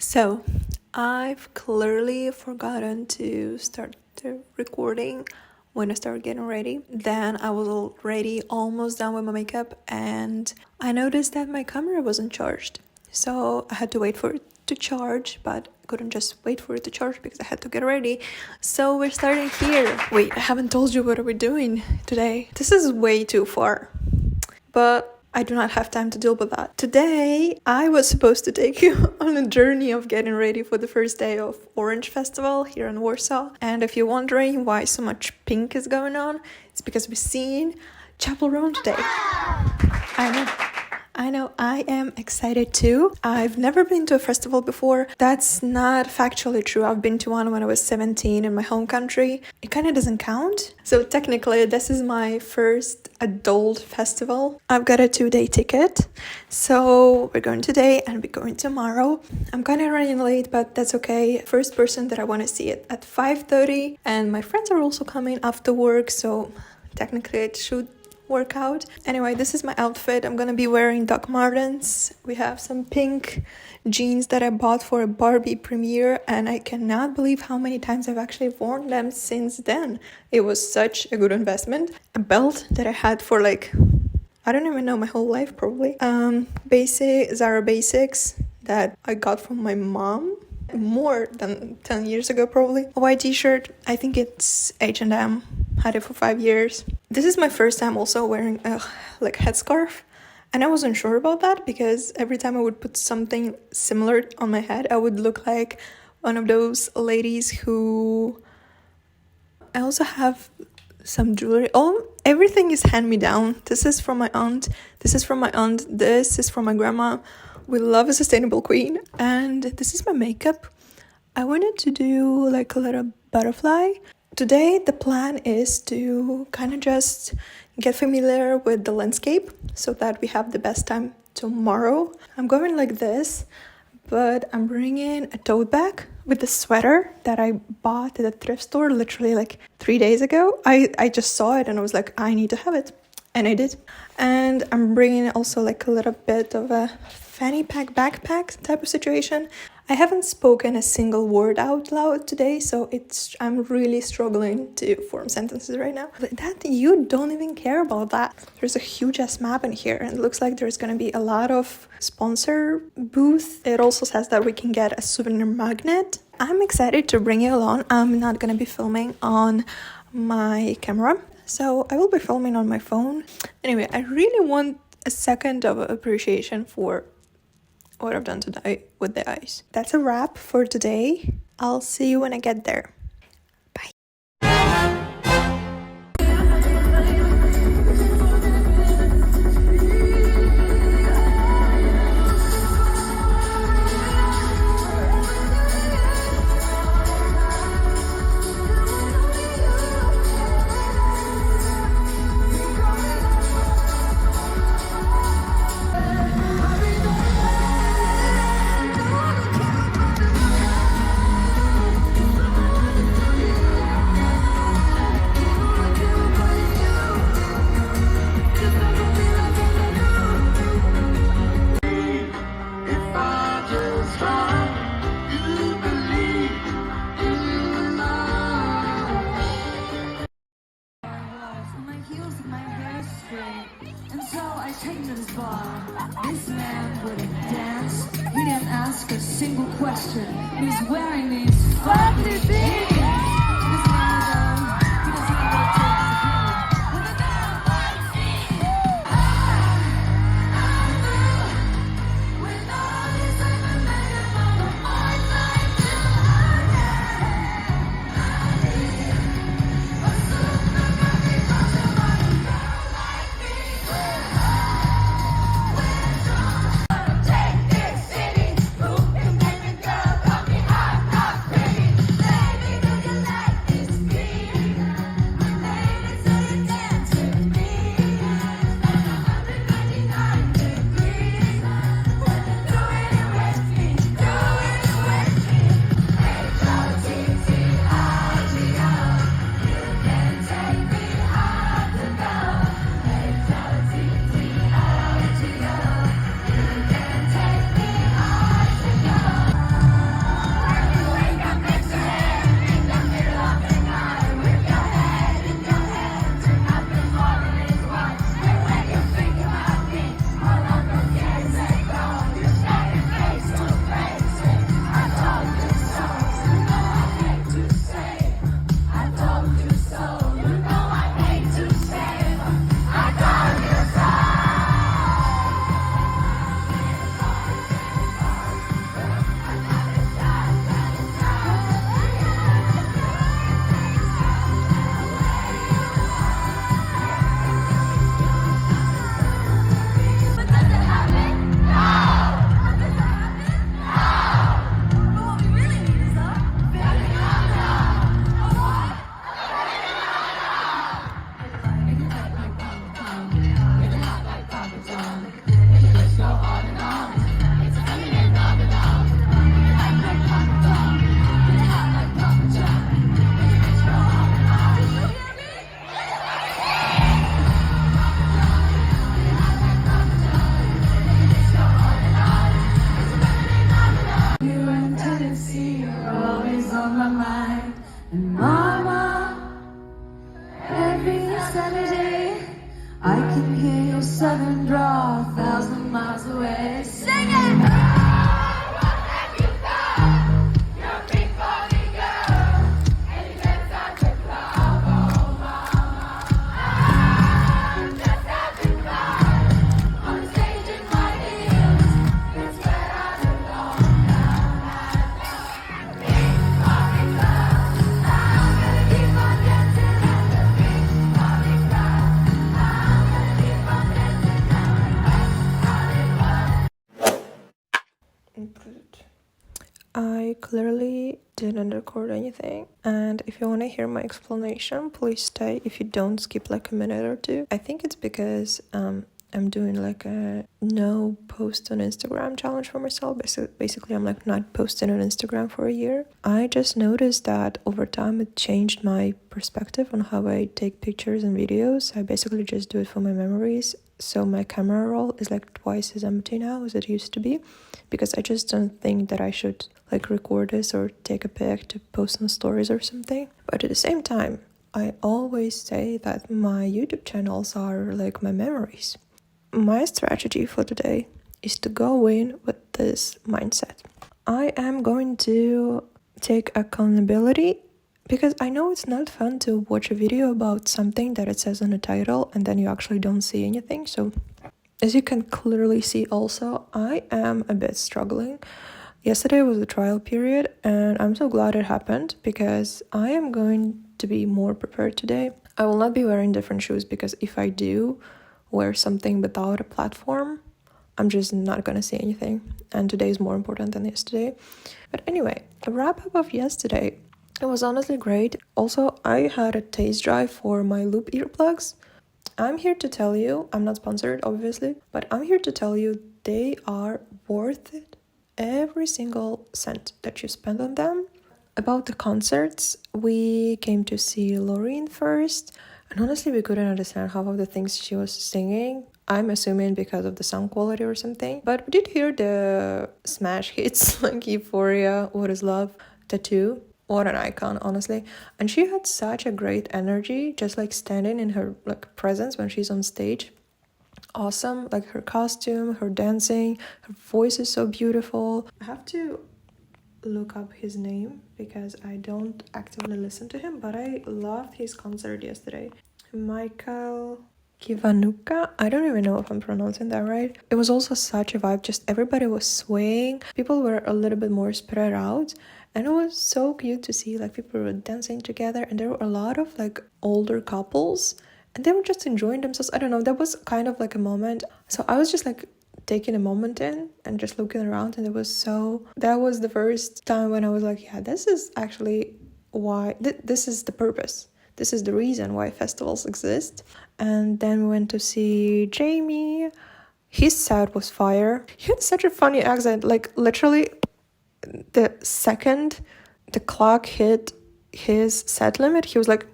So, I've clearly forgotten to start the recording when I started getting ready. Then I was already almost done with my makeup and I noticed that my camera wasn't charged. So I had to wait for it to charge, but I couldn't just wait for it to charge because I had to get ready. So we're starting here. Wait, I haven't told you what we're doing today. This is way too far, but I do not have time to deal with that. Today, I was supposed to take you on a journey of getting ready for the first day of Orange Festival here in Warsaw. And if you're wondering why so much pink is going on, it's because we're seeing chappell roan today. I know, I am excited too. I've never been to a festival before. That's not factually true. I've been to one when I was 17 in my home country. It kind of doesn't count. So technically, this is my first adult festival. I've got a 2-day ticket. So we're going today and we're going tomorrow. I'm kind of running late, but that's okay. First person that I want to see it at 5:30. And my friends are also coming after work. So technically it should work out. Anyway, this is my outfit. I'm gonna be wearing Doc Martens. We have some pink jeans that I bought for a Barbie premiere, and I cannot believe how many times I've actually worn them since then. It was such a good investment. A belt that I had for I don't even know, my whole life probably. Basic Zara basics that I got from my mom more than 10 years ago probably. A white t-shirt, I think it's H&M, had it for 5 years. This is my first time also wearing a headscarf, and I wasn't sure about that because every time I would put something similar on my head, I would look like one of those ladies who... I also have some jewelry. Everything is hand-me-down. This is from my aunt, this is from my aunt, this is from my grandma. We love a sustainable queen. And this is my makeup. I wanted to do a little butterfly. Today the plan is to kind of just get familiar with the landscape so that we have the best time tomorrow. I'm going like this, but I'm bringing a tote bag with the sweater that I bought at a thrift store literally 3 days ago. I just saw it and I was like, I need to have it. And I did. And I'm bringing also a little bit of a fanny pack backpack type of situation. I haven't spoken a single word out loud today, so I'm really struggling to form sentences right now. But that you don't even care about that. There's a huge ass map in here, and it looks like there's gonna be a lot of sponsor booth. It also says that we can get a souvenir magnet. I'm excited to bring you along. I'm not gonna be filming on my camera, so I will be filming on my phone. Anyway, I really want a second of appreciation for what I've done today with the eyes. That's a wrap for today. I'll see you when I get there. Bye. This man wouldn't dance. He didn't ask a single question. He's wearing these fluffy things. so on and on. It's a feminine phenomenon. Like a pop song. Yeah, like Papa John. It's so on and on. You hear me? You and Tennessee are always on my mind. And Mama, every Saturday I can hear your southern drawl 1,000 miles away. Sing it! I clearly didn't record anything, and if you want to hear my explanation, please stay. If you don't, skip like a minute or two. I think it's because I'm doing like a no post on Instagram challenge for myself. Basically, I'm like not posting on Instagram for a year. I just noticed that over time it changed my perspective on how I take pictures and videos. I basically just do it for my memories. So my camera roll is like twice as empty now as it used to be, because I just don't think that I should like record this or take a pic to post on stories or something. But at the same time, I always say that my YouTube channels are like my memories. My strategy for today is to go in with this mindset. I am going to take accountability, because I know it's not fun to watch a video about something that it says on the title and then you actually don't see anything. So as you can clearly see also, I am a bit struggling. Yesterday was the trial period and I'm so glad it happened, because I am going to be more prepared today. I will not be wearing different shoes, because if I do wear something without a platform, I'm just not gonna see anything. And today is more important than yesterday. But anyway, a wrap up of yesterday. It was honestly great. Also, I had a taste drive for my loop earplugs. I'm here to tell you, I'm not sponsored obviously, but I'm here to tell you they are worth it. Every single cent that you spend on them. About the concerts, we came to see Loreen first, and honestly we couldn't understand half of the things she was singing. I'm assuming because of the sound quality or something. But we did hear the smash hits like Euphoria, What Is Love, Tattoo. What an icon, honestly. And she had such a great energy, just like standing in her like presence when she's on stage. Awesome, like her costume, her dancing, her voice is so beautiful. I have to look up his name because I don't actively listen to him, but I loved his concert yesterday. Michael Kiwanuka, I don't even know if I'm pronouncing that right. It was also such a vibe, just everybody was swaying. People were a little bit more spread out. And it was so cute to see like people were dancing together, and there were a lot of like older couples and they were just enjoying themselves. I don't know, that was kind of like a moment. So I was just like taking a moment in and just looking around, and that was the first time when I was like, yeah, this is actually why, this is the purpose. This is the reason why festivals exist. And then we went to see Jamie. His set was fire. He had such a funny accent, like literally the second the clock hit his set limit, he was like,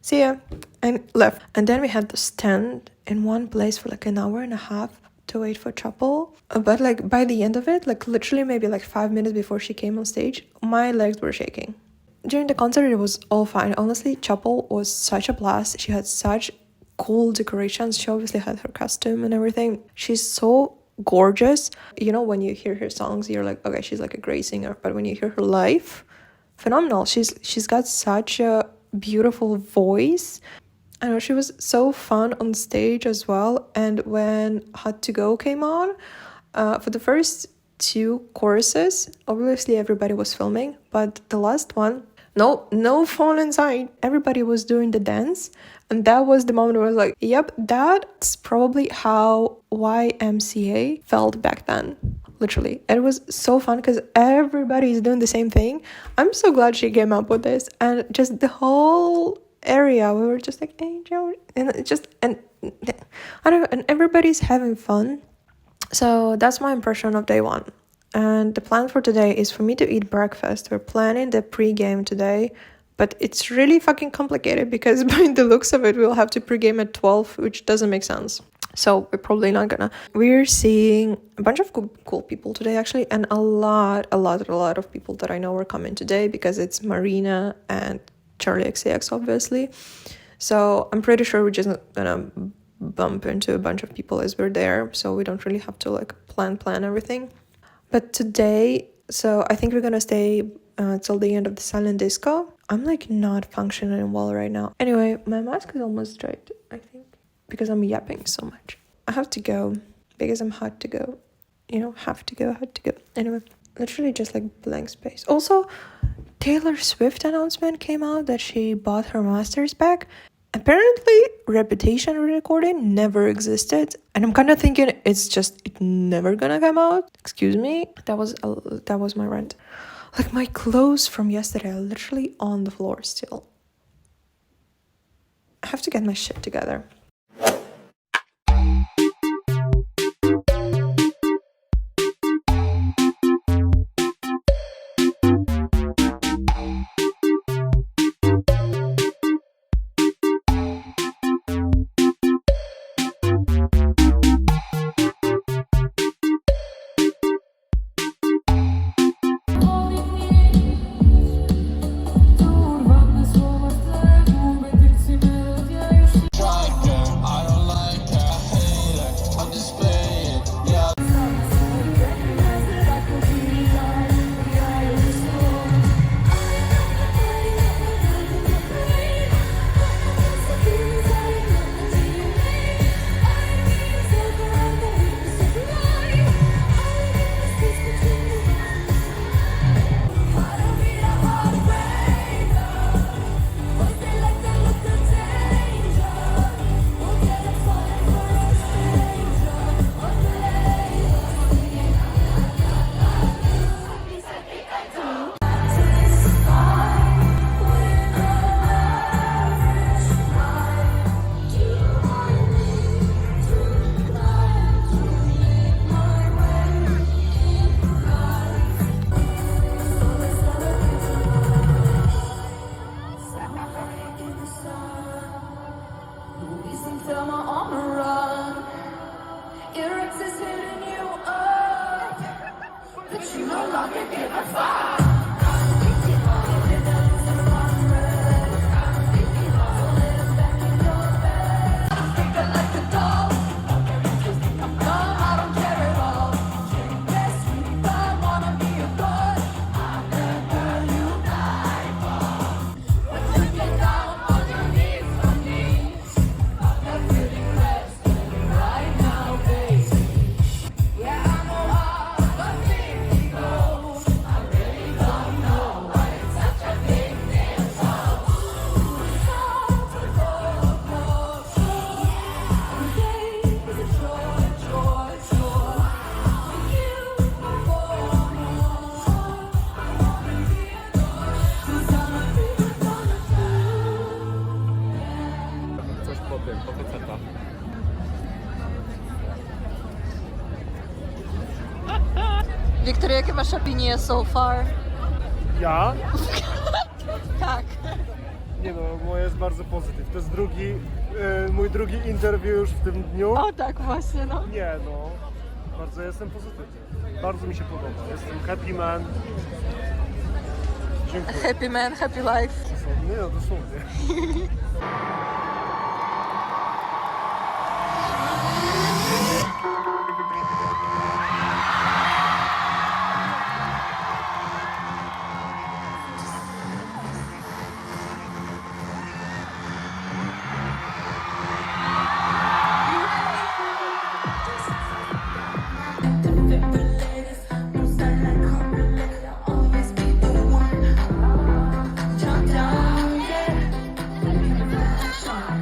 see ya, and left. And then we had to stand in one place for like an hour and a half to wait for Chappell. But like by the end of it, like literally maybe like 5 minutes before she came on stage, my legs were shaking. During the concert, it was all fine. Honestly, Chappell was such a blast. She had such cool decorations. She obviously had her costume and everything. She's so gorgeous. You know, when you hear her songs, you're like, okay, she's like a great singer. But when you hear her live, phenomenal. She's got such a beautiful voice. I know, she was so fun on stage as well. And when Hot to Go came on, for the first 2 choruses, obviously everybody was filming, but the last one, no phone inside. Everybody was doing the dance. And that was the moment where I was like, yep, that's probably how YMCA felt back then. Literally. It was so fun because everybody is doing the same thing. I'm so glad she came up with this. And just the whole area, we were just like, hey, Joe. And I don't know, and everybody's having fun. So that's my impression of day one. And the plan for today is for me to eat breakfast. We're planning the pre-game today, but it's really fucking complicated because by the looks of it, we'll have to pre-game at 12, which doesn't make sense. So we're probably not gonna. We're seeing a bunch of cool people today, actually, and a lot of people that I know are coming today because it's Marina and Charli XCX, obviously. So I'm pretty sure we're just gonna bump into a bunch of people as we're there, so we don't really have to like plan everything. But today, so I think we're gonna stay till the end of the silent disco. I'm like not functioning well right now. Anyway, my mask is almost straight, I think, because I'm yapping so much. I have to go because I'm hot to go. You know, have to go. Anyway, literally just like blank space. Also, Taylor Swift announcement came out that she bought her master's back. Apparently, Reputation recording never existed, and I'm kind of thinking it's never gonna come out. Excuse me, that was my rant. Like my clothes from yesterday are literally on the floor still. I have to get my shit together. Wiktor, jakie masz opinie so far? Ja? Tak. Nie no, moje jest bardzo pozytyw. To jest mój drugi interview już w tym dniu. O tak właśnie, no. Nie no, bardzo jestem pozytywny. Bardzo mi się podoba. Jestem happy man. Dziękuję. Happy man, happy life. Nie no, dosłownie. Shine.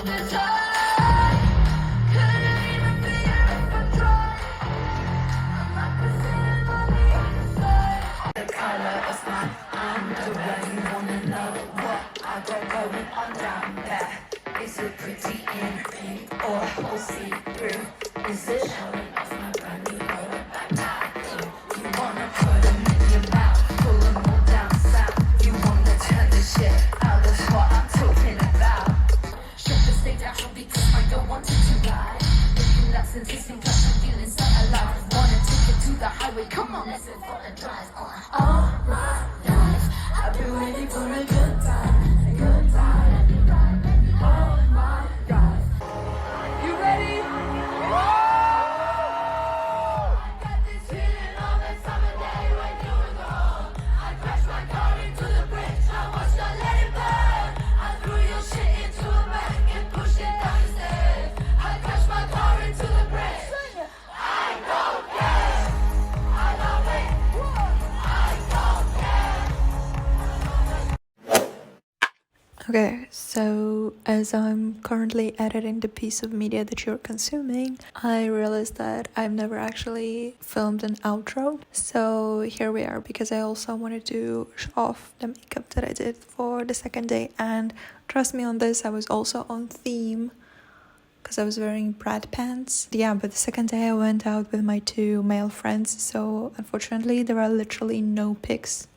Is it pretty in pink or see-through? Is it showing off my brand new tattoo? You wanna put 'em in your mouth, pull 'em all down south. You wanna turn the shit out, that's what I'm talking about. Shut the stage out because I don't want it to die. Looking up and tasting plus I'm feeling so alive. Wanna take it to the highway, come on, let's go for a drive. All my life, I've been waiting for a good time, a good time. Oh my God. You ready? Got this feeling on a summer day when you were gone. I crashed my car into the bridge. I watched her let it burn. I threw your shit into a bag and pushed it down the stairs. I crashed my car into the bridge. I don't care. I love it. I don't care. Okay, so as I'm currently editing the piece of media that you're consuming, I realized that I've never actually filmed an outro. So here we are, because I also wanted to show off the makeup that I did for the second day. And trust me on this, I was also on theme because I was wearing Brad pants. Yeah, but the second day I went out with my 2 male friends, so unfortunately there are literally no pics.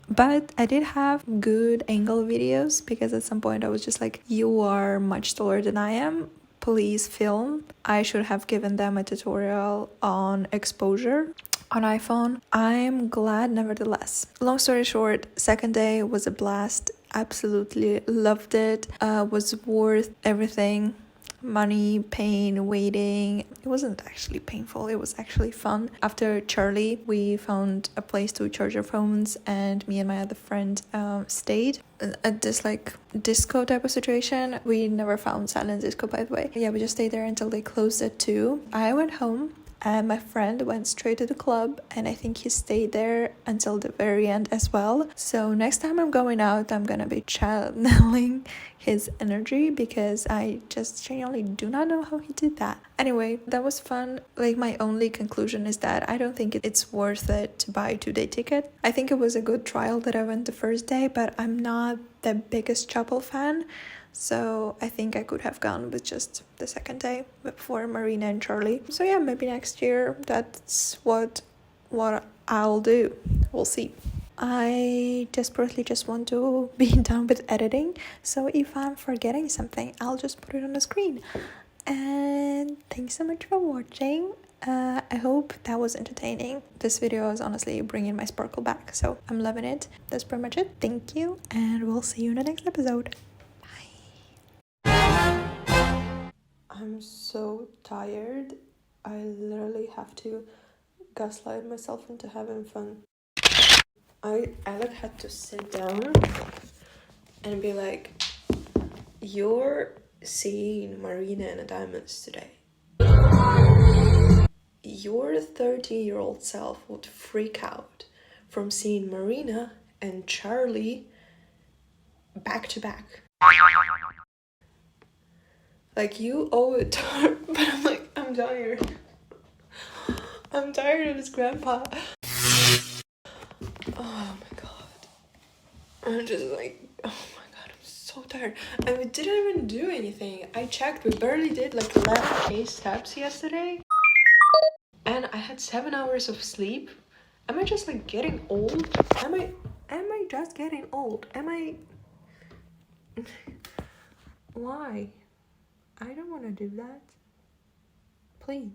But I did have good angle videos, because at some point I was just like, you are much taller than I am, please film. I should have given them a tutorial on exposure on iPhone. I'm glad nevertheless. Long story short, second day was a blast. Absolutely loved it. Was worth everything. Money, pain, waiting. It wasn't actually painful, it was actually fun. After Charlie, we found a place to charge our phones, and me and my other friend stayed at this like disco type of situation. We never found silent disco, by the way. Yeah, we just stayed there until they closed at 2. I went home and my friend went straight to the club, and I think he stayed there until the very end as well. So next time I'm going out, I'm gonna be channeling his energy, because I just genuinely do not know how he did that. Anyway, that was fun. Like, my only conclusion is that I don't think it's worth it to buy a 2-day ticket. I think it was a good trial that I went the first day, but I'm not the biggest chappell fan. So I think I could have gone with just the second day before Marina and Charlie. So yeah, maybe next year that's what I'll do. We'll see. I desperately just want to be done with editing. So if I'm forgetting something, I'll just put it on the screen. And thanks so much for watching. I hope that was entertaining. This video is honestly bringing my sparkle back. So I'm loving it. That's pretty much it. Thank you. And we'll see you in the next episode. I'm so tired. I literally have to gaslight myself into having fun. I like had to sit down and be like, you're seeing Marina and the Diamonds today. Your 13-year-old self would freak out from seeing Marina and Charli back to back. Like, you owe it to her, but I'm like, I'm tired. I'm tired of this grandpa. Oh my god. I'm just like, oh my god, I'm so tired. And we didn't even do anything. I checked, we barely did like 11K steps yesterday. And I had 7 hours of sleep. Am I just like getting old? Am I just getting old? Why? I don't want to do that. Please.